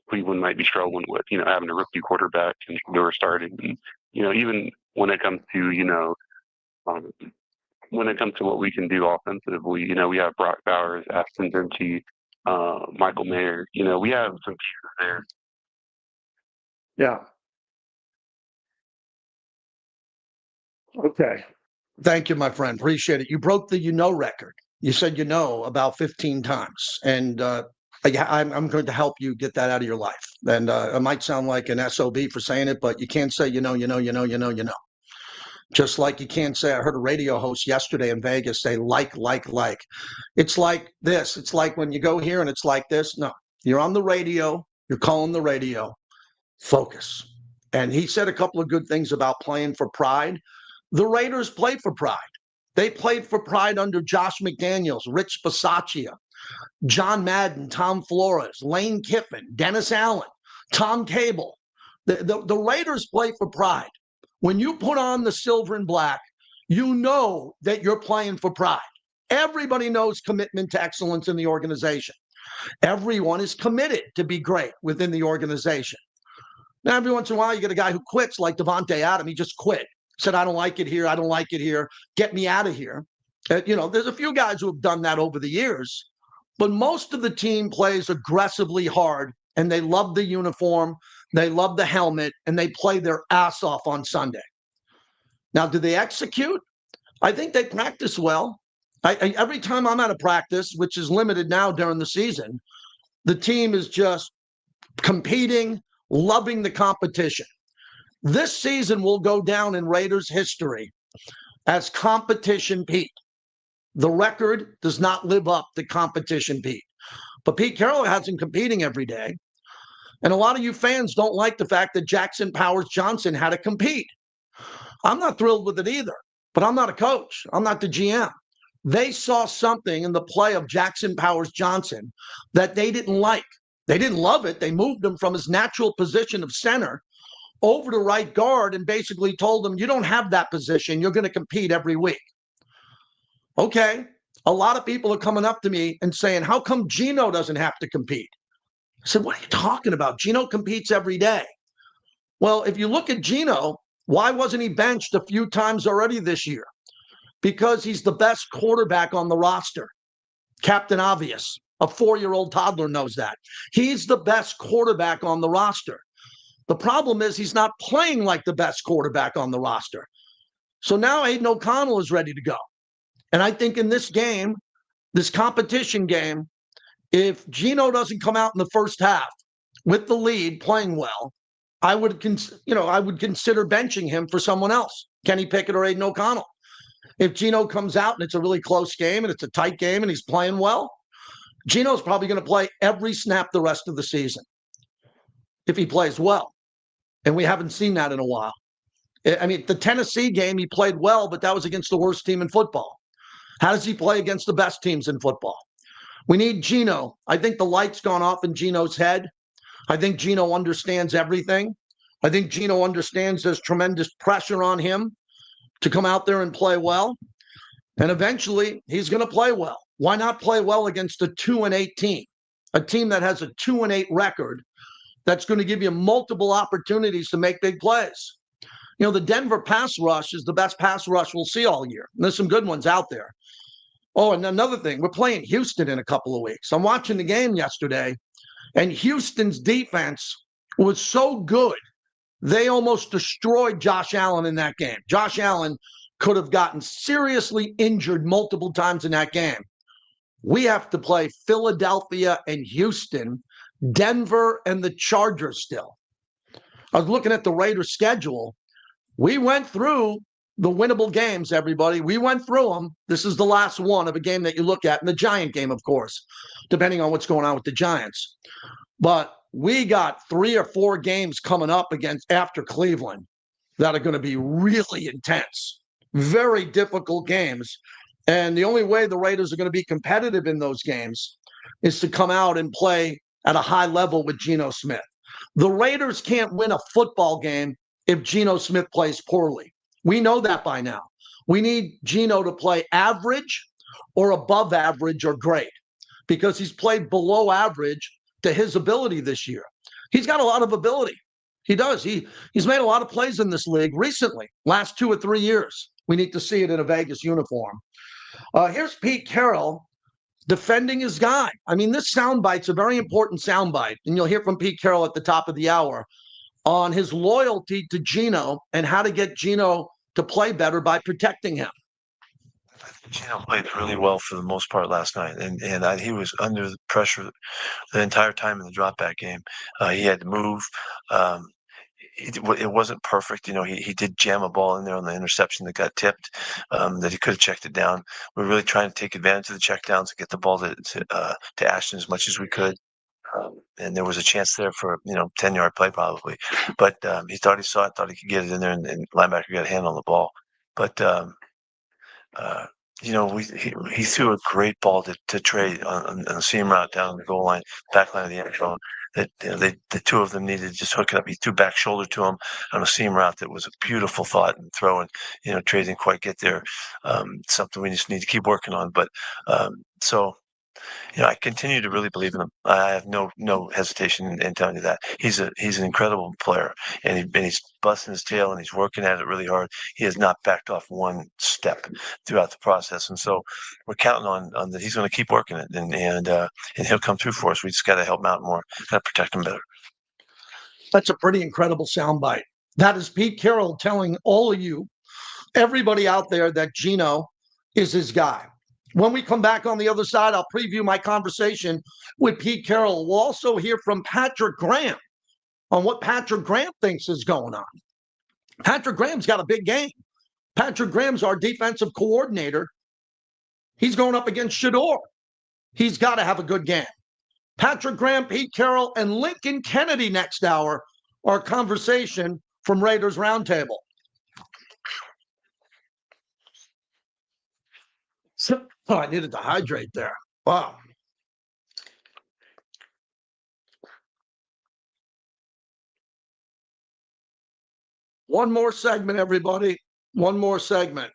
Cleveland might be struggling with, having a rookie quarterback and Shedeur starting. And, even when it comes to, when it comes to what we can do offensively, we have Brock Bowers, Ashton Dempsey, Michael Mayer. We have some pieces there. Yeah. Okay. Thank you, my friend. Appreciate it. You broke the record. You said about 15 times. And I'm going to help you get that out of your life. And it might sound like an SOB for saying it, but you can't say Just like you can't say, I heard a radio host yesterday in Vegas say like. It's like this. It's like when you go here and it's like this. No, you're on the radio. You're calling the radio. Focus. And he said a couple of good things about playing for pride. The Raiders played for pride. They played for pride under Josh McDaniels, Rich Bisaccia, John Madden, Tom Flores, Lane Kiffin, Dennis Allen, Tom Cable. The Raiders play for pride. When you put on the silver and black, you know that you're playing for pride. Everybody knows commitment to excellence in the organization. Everyone is committed to be great within the organization. Now, every once in a while, you get a guy who quits like Devontae Adams. He just quit. Said, I don't like it here. I don't like it here. Get me out of here. There's a few guys who have done that over the years, but most of the team plays aggressively hard, and they love the uniform. They love the helmet, and they play their ass off on Sunday. Now, do they execute? I think they practice well. Every time I'm at a practice, which is limited now during the season, the team is just competing, loving the competition. This season will go down in Raiders history as competition Pete. The record does not live up to competition Pete. But Pete Carroll has him competing every day. And a lot of you fans don't like the fact that Jackson Powers Johnson had to compete. I'm not thrilled with it either, but I'm not a coach. I'm not the GM. They saw something in the play of Jackson Powers Johnson that they didn't like. They didn't love it. They moved him from his natural position of center over to right guard and basically told him, you don't have that position. You're going to compete every week. Okay. A lot of people are coming up to me and saying, how come Geno doesn't have to compete? I said, what are you talking about? Geno competes every day. Well, if you look at Geno, why wasn't he benched a few times already this year? Because he's the best quarterback on the roster. Captain Obvious. A 4-year-old toddler knows that. He's the best quarterback on the roster. The problem is he's not playing like the best quarterback on the roster. So now Aiden O'Connell is ready to go. And I think in this game, this competition game, if Geno doesn't come out in the first half with the lead playing well, I would consider benching him for someone else, Kenny Pickett or Aiden O'Connell. If Geno comes out and it's a really close game and it's a tight game and he's playing well, Geno's probably going to play every snap the rest of the season if he plays well. And we haven't seen that in a while. I mean, the Tennessee game, he played well, but that was against the worst team in football. How does he play against the best teams in football? We need Geno. I think the light's gone off in Geno's head. I think Geno understands everything. I think Geno understands there's tremendous pressure on him to come out there and play well. And eventually, he's going to play well. Why not play well against a 2-8 team? A team that has a 2-8 record that's going to give you multiple opportunities to make big plays. You know, the Denver pass rush is the best pass rush we'll see all year. And there's some good ones out there. Oh, and another thing, we're playing Houston in a couple of weeks. I'm watching the game yesterday, and Houston's defense was so good, they almost destroyed Josh Allen in that game. Josh Allen could have gotten seriously injured multiple times in that game. We have to play Philadelphia and Houston, Denver and the Chargers still. I was looking at the Raiders' schedule. We went through the winnable games, everybody. We went through them. This is the last one of a game that you look at, and the Giant game, of course, depending on what's going on with the Giants. But we got 3 or 4 games coming up against after Cleveland that are going to be really intense, very difficult games. And the only way the Raiders are going to be competitive in those games is to come out and play at a high level with Geno Smith. The Raiders can't win a football game if Geno Smith plays poorly. We know that by now. We need Geno to play average or above average or great because he's played below average to his ability this year. He's got a lot of ability. He does. He's made a lot of plays in this league recently, last 2 or 3 years. We need to see it in a Vegas uniform. Here's Pete Carroll defending his guy. I mean, this soundbite's a very important soundbite, and you'll hear from Pete Carroll at the top of the hour on his loyalty to Geno and how to get Geno to play better by protecting him. Geno played really well for the most part last night, and he was under the pressure the entire time in the drop back game. He had to move. It wasn't perfect. You know, he did jam a ball in there on the interception that got tipped, that he could have checked it down. We're really trying to take advantage of the check downs to get the ball to Ashton as much as we could. And there was a chance there for 10-yard play probably, but he thought he saw it, thought he could get it in there, and linebacker got a hand on the ball. But he threw a great ball to Trey on a seam route down the goal line, back line of the end zone. That the two of them needed to just hook it up. He threw back shoulder to him on a seam route that was a beautiful thought and throw, and Trey didn't quite get there. Something we just need to keep working on. But I continue to really believe in him. I have no hesitation in telling you that he's an incredible player, and he's busting his tail and he's working at it really hard. He has not backed off one step throughout the process, and so we're counting on that he's going to keep working it, and he'll come through for us. We just got to help him out more, got to protect him better. That's a pretty incredible soundbite. That is Pete Carroll telling all of you, everybody out there, that Geno is his guy. When we come back on the other side, I'll preview my conversation with Pete Carroll. We'll also hear from Patrick Graham on what Patrick Graham thinks is going on. Patrick Graham's got a big game. Patrick Graham's our defensive coordinator. He's going up against Shedeur. He's got to have a good game. Patrick Graham, Pete Carroll, and Lincoln Kennedy next hour, our conversation from Raiders Roundtable. Oh, I needed to hydrate there. Wow. One more segment, everybody. One more segment.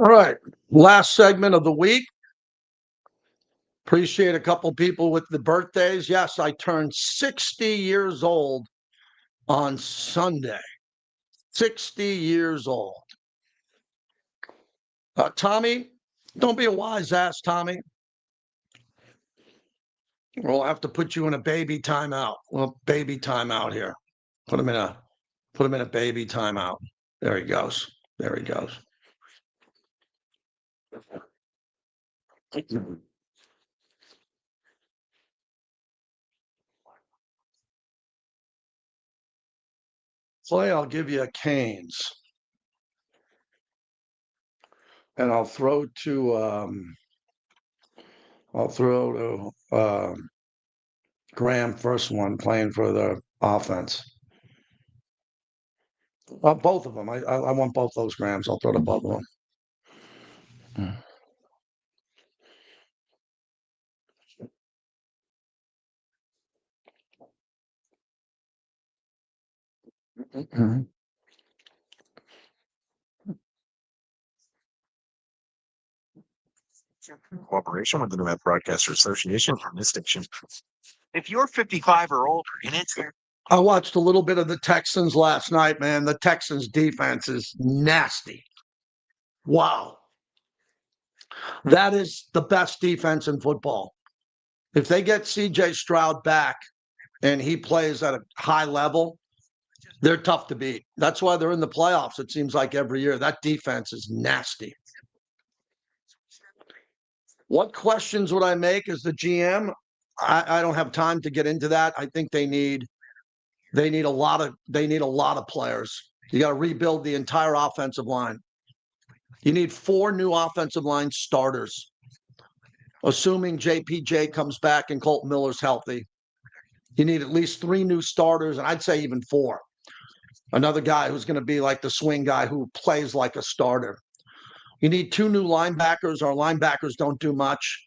All right. Last segment of the week. Appreciate a couple people with the birthdays. Yes, I turned 60 years old on Sunday. 60 years old. Tommy, don't be a wise ass, Tommy. We'll have to put you in a baby timeout. Well, baby timeout here. Put him in a baby timeout. There he goes. There he goes. Clay, I'll give you a Canes. And I'll throw to Graham, first one, playing for the offense. Both of them. I want both those Grahams. I'll throw to both of them. Cooperation with the New Broadcaster Association from this station. If you're 55 or older and it's I watched a little bit of the Texans last night, man. The Texans defense is nasty. Wow. That is the best defense in football. If they get CJ Stroud back and he plays at a high level, they're tough to beat. That's why they're in the playoffs, it seems like every year. That defense is nasty. What questions would I make as the GM? I don't have time to get into that. I think they need a lot of players. You got to rebuild the entire offensive line. You need 4 new offensive line starters, assuming JPJ comes back and Colt Miller's healthy. You need at least 3 new starters, and I'd say even 4. Another guy who's going to be like the swing guy who plays like a starter. You need 2 new linebackers. Our linebackers don't do much.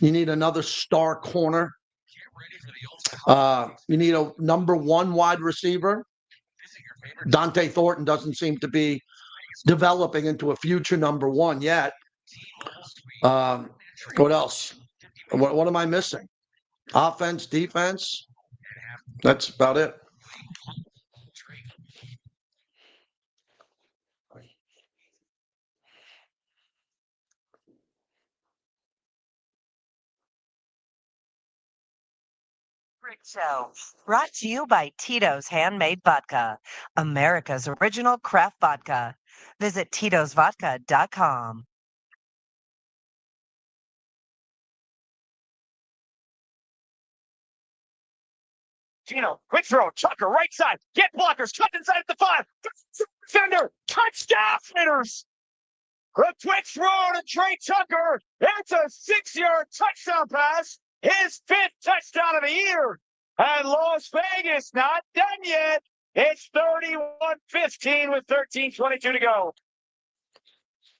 You need another star corner. You need a number 1 wide receiver. Dante Thornton doesn't seem to be developing into a future number 1 yet. What else? What am I missing? Offense, defense. That's about it. Brick Show, brought to you by Tito's Handmade Vodka, America's original craft vodka. Visit titosvodka.com. Gino, quick throw, Tucker, right side, get blockers, cut inside at the 5, defender, touchdown, hitters. A quick throw to Trey Tucker. It's a 6-yard touchdown pass. His 5th touchdown of the year. And Las Vegas not done yet. It's 31-15 with 13:22 to go.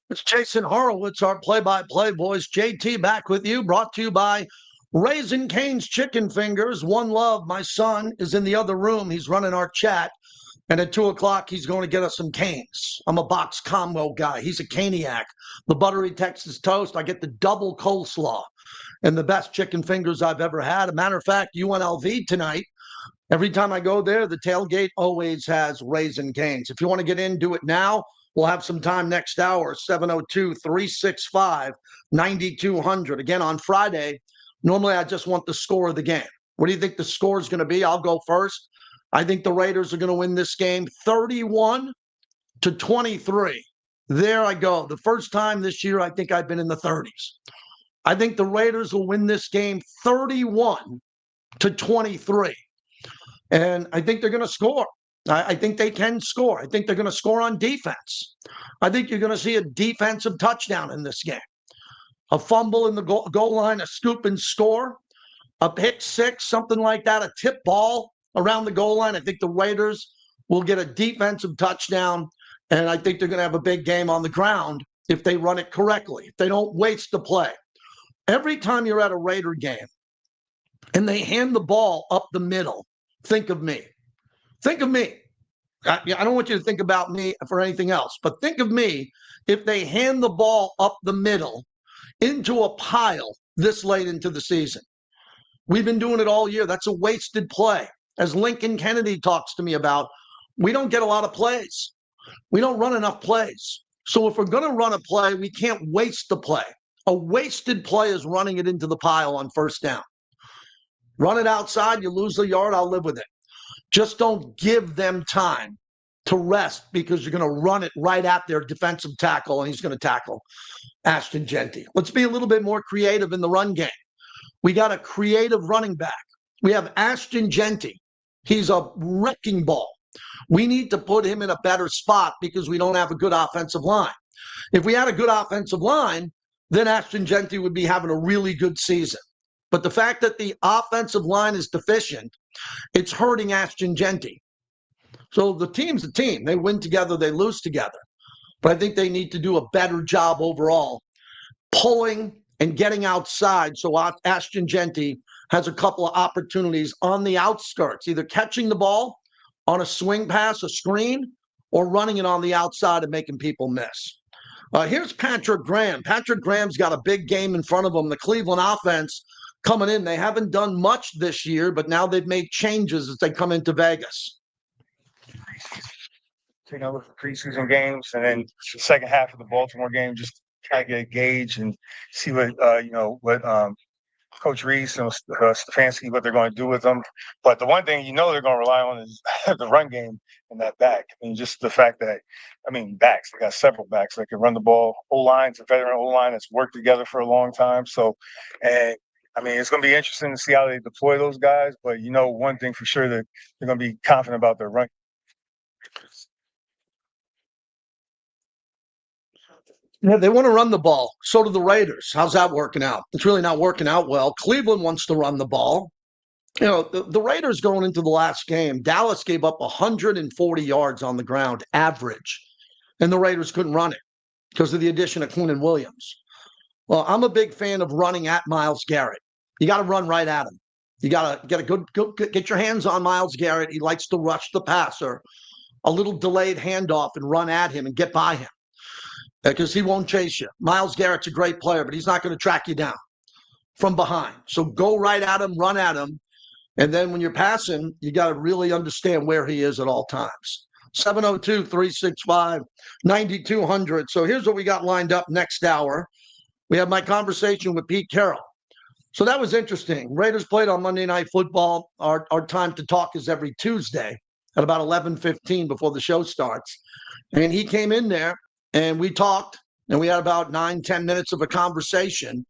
It's Jason Horowitz, our play-by-play voice. JT back with you, brought to you by Raising Cane's Chicken Fingers. One Love, my son, is in the other room. He's running our chat. And at 2 o'clock, he's going to get us some canes. I'm a box combo guy. He's a caniac. The buttery Texas toast. I get the double coleslaw and the best chicken fingers I've ever had. A matter of fact, UNLV tonight, every time I go there, the tailgate always has Raisin Canes. If you want to get in, do it now. We'll have some time next hour, 702-365-9200. Again, on Friday, normally I just want the score of the game. What do you think the score is going to be? I'll go first. I think the Raiders are going to win this game 31-23. There I go. The first time this year, I think I've been in the 30s. I think the Raiders will win this game 31-23. And I think they're going to score. I think they can score. I think they're going to score on defense. I think you're going to see a defensive touchdown in this game. A fumble in the goal line, a scoop and score, a pick six, something like that, a tip ball around the goal line. I think the Raiders will get a defensive touchdown, and I think they're going to have a big game on the ground if they run it correctly, if they don't waste the play. Every time you're at a Raider game and they hand the ball up the middle, think of me. Think of me. I don't want you to think about me for anything else, but think of me if they hand the ball up the middle into a pile this late into the season. We've been doing it all year. That's a wasted play. As Lincoln Kennedy talks to me about, we don't get a lot of plays. We don't run enough plays. So if we're going to run a play, we can't waste the play. A wasted play is running it into the pile on first down. Run it outside, you lose a yard, I'll live with it. Just don't give them time to rest because you're going to run it right at their defensive tackle, and he's going to tackle Ashton Genty. Let's be a little bit more creative in the run game. We got a creative running back. We have Ashton Genty. He's a wrecking ball. We need to put him in a better spot because we don't have a good offensive line. If we had a good offensive line, then Ashton Genty would be having a really good season. But the fact that the offensive line is deficient, it's hurting Ashton Genty. So the team's a team. They win together, they lose together. But I think they need to do a better job overall, pulling and getting outside so Ashton Genty has a couple of opportunities on the outskirts, either catching the ball on a swing pass, a screen, or running it on the outside and making people miss. Here's Patrick Graham. Patrick Graham's got a big game in front of him. The Cleveland offense coming in. They haven't done much this year, but now they've made changes as they come into Vegas. Taking a look at preseason games, and then the second half of the Baltimore game, just try to get a gauge and see what Coach Reese and Stefanski, what they're going to do with them. But the one thing they're going to rely on is the run game and that back. I mean, just the fact that, backs. They got several backs that can run the ball. O-line's a veteran O-line that's worked together for a long time. So, it's going to be interesting to see how they deploy those guys. But, one thing for sure, that they're going to be confident about their run. Yeah, they want to run the ball. So do the Raiders. How's that working out? It's really not working out well. Cleveland wants to run the ball. The Raiders going into the last game, Dallas gave up 140 yards on the ground, average. And the Raiders couldn't run it because of the addition of Quinn and Williams. Well, I'm a big fan of running at Myles Garrett. You got to run right at him. You got to get your hands on Myles Garrett. He likes to rush the passer, a little delayed handoff, and run at him and get by him because he won't chase you. Myles Garrett's a great player, but he's not going to track you down from behind. So go right at him, run at him. And then when you're passing, you got to really understand where he is at all times. 702-365-9200. So here's what we got lined up next hour. We have my conversation with Pete Carroll. So that was interesting. Raiders played on Monday Night Football. Our time to talk is every Tuesday at about 11:15 before the show starts. And he came in there and we talked and we had about 9-10 minutes of a conversation.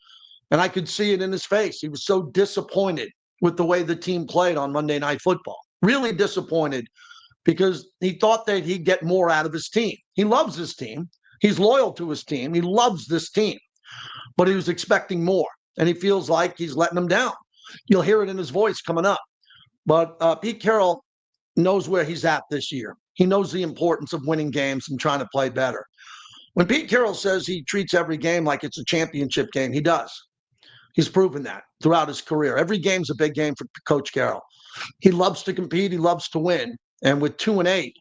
And I could see it in his face. He was so disappointed with the way the team played on Monday Night Football. Really disappointed because he thought that he'd get more out of his team. He loves his team. He's loyal to his team. He loves this team. But he was expecting more, and he feels like he's letting them down. You'll hear it in his voice coming up. But Pete Carroll knows where he's at this year. He knows the importance of winning games and trying to play better. When Pete Carroll says he treats every game like it's a championship game, he does. He's proven that throughout his career. Every game's a big game for Coach Carroll. He loves to compete. He loves to win. And with 2-8,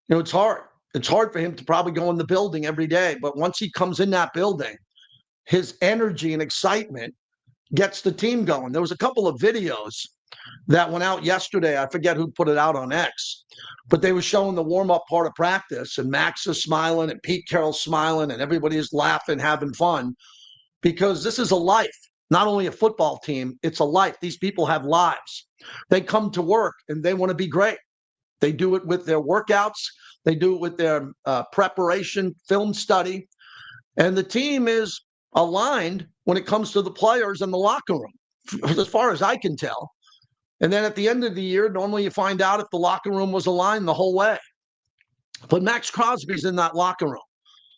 it's hard. It's hard for him to probably go in the building every day. But once he comes in that building, his energy and excitement gets the team going. There was a couple of videos that went out yesterday. I forget who put it out on X, but they were showing the warm-up part of practice, and Max is smiling and Pete Carroll's smiling and everybody is laughing, having fun, because this is a life. Not only a football team, it's a life. These people have lives. They come to work and they want to be great. They do it with their workouts. They do it with their preparation, film study. And the team is aligned when it comes to the players and the locker room, as far as I can tell. And then at the end of the year, normally you find out if the locker room was aligned the whole way. But Max Crosby's in that locker room,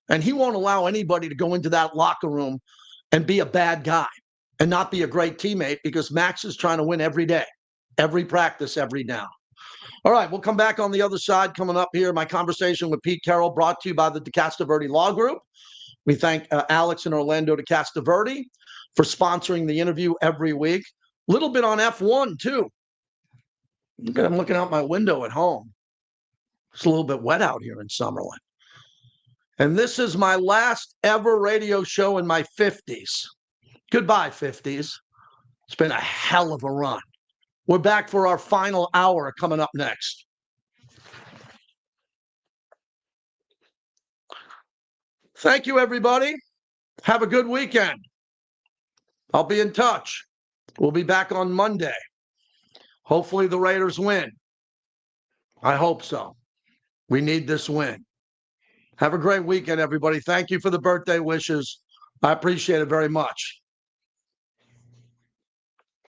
and he won't allow anybody to go into that locker room and be a bad guy and not be a great teammate, because Max is trying to win every day, every practice, every down. All right, we'll come back on the other side. Coming up here, my conversation with Pete Carroll, brought to you by the DeCastroverde Law Group. We thank Alex and Orlando DeCastroverde for sponsoring the interview every week. A little bit on F1, too. I'm looking out my window at home. It's a little bit wet out here in Summerlin. And this is my last ever radio show in my 50s. Goodbye, 50s. It's been a hell of a run. We're back for our final hour coming up next. Thank you, everybody. Have a good weekend. I'll be in touch. We'll be back on Monday. Hopefully the Raiders win. I hope so. We need this win. Have a great weekend, everybody. Thank you for the birthday wishes. I appreciate it very much.